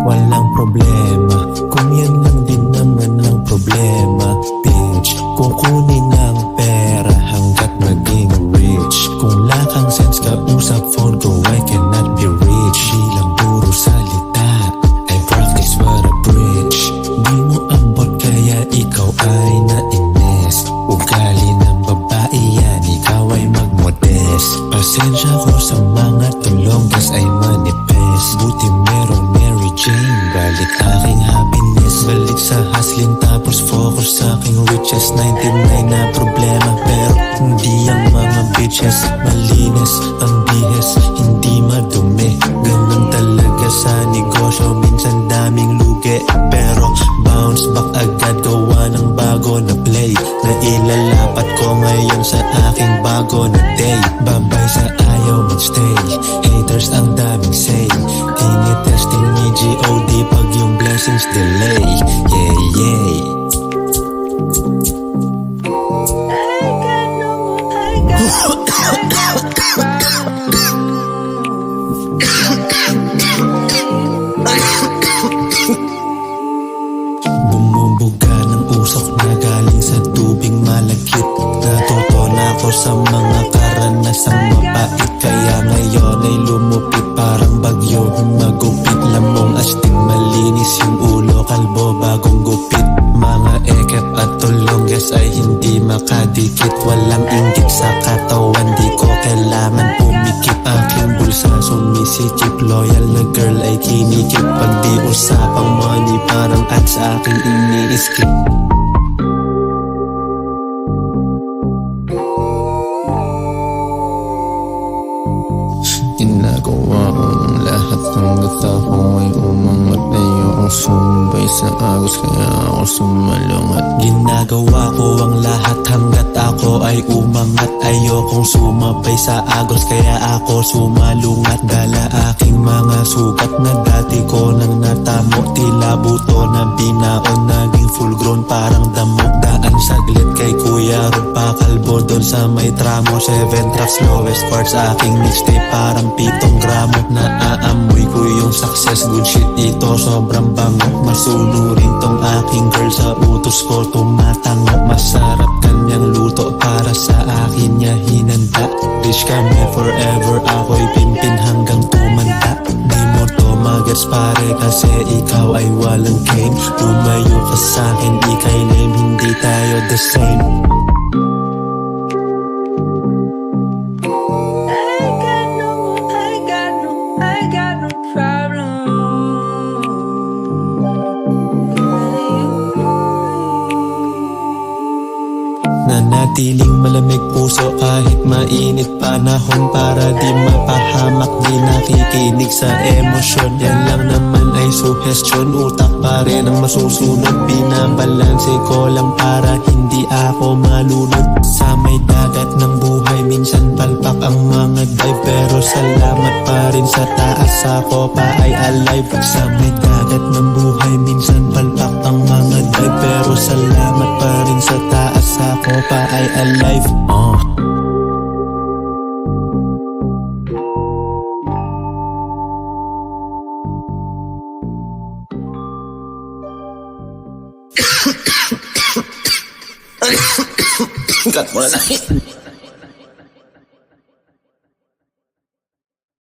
walang problema. Kung yan lang din naman ang problema, bitch, kukunin ang pera hanggat maging rich. Kung lakang sense ka usap phone ko, I cannot be rich. Di lang puro salita, I practice what I preach. Di mo ambot kaya ikaw ay nainis. Ugali ng babae yan, ikaw ay magmodest. Pasensya ko sa mga tulong, guys ay manifest. Buti merong Mary Jane, balik aking happiness. Balik sa hustling tapos focus sa aking riches. 99 na problema pero hindi ang mga bitches. Malinis ang bihes, hindi madumi. Ganun talaga sa negosyo, minsan daming lugi. Pero bounce back agad, gawa ng bago na play. Na ilalapat ko ngayon sa aking bago na day. Babay sa ayaw magstay, haters ang daming say. Tinitesting ni G.O.D pag yung blessings delay. Yeah, yeah. Bumubuga ng usok na galing sa tubig malagkit. Natuto na ako sa mga karanasang mapait. Kaya ngayon ay lumupit parang bagyo magupit. Lamong astig malinis yung ulo, kalbo bagong gupit. Mga ekep at tulong guys ay hindi makadikit. Walang inggit sa katawan, di ko kailangan pumikit. Aking bulsa sumisikip, loyal na girl ay kinikip. Pag di usapang money parang at sa aking ini-skip. Ginagawa ko ang lahat hanggat ako ay umangat. Ayokong sumabay sa agos kaya ako sumalungat. Ginagawa ko ang lahat hanggat ako ay umangat. Ayokong sumabay sa agos kaya ako sumalungat. Dala aking mga sugat na dati ko nang natamo. Tila buto na binaon, naging full grown parang damo. Daan saglit kay Kuya Rod, pakalbo doon sa may tramo. 7 tracks lowest parts aking mixtape parang 7 gramo. Naaamoy ko yung success, good shit ito sobrang bango. Masunurin tong aking girl, sa utos ko tumatango. Masarap kanyang luto, para sa akin niya hinanda. Rich kami forever, ako'y pimpin hanggang tumanda. Di mo to magets pare kasi ikaw ay walang game. Lumayo ka sa'kin, ikay lame, hindi tayo the same. Nanatiling malamig puso kahit mainit panahon. Para di mapahamak, di nakikinig sa emosyon. Yan lang naman ay suggestion, utak pa rin ang masusunod. Binabalanse ko lang para hindi ako malunod. Sa may dagat ng buhay minsan palpak ang mga dive. Pero salamat pa rin sa taas, ako pa ay alive. Sa may dagat ng buhay minsan palpak ang mga dive. Pero salamat pa rin sa taas, ako pa ay alive. Cut mo na.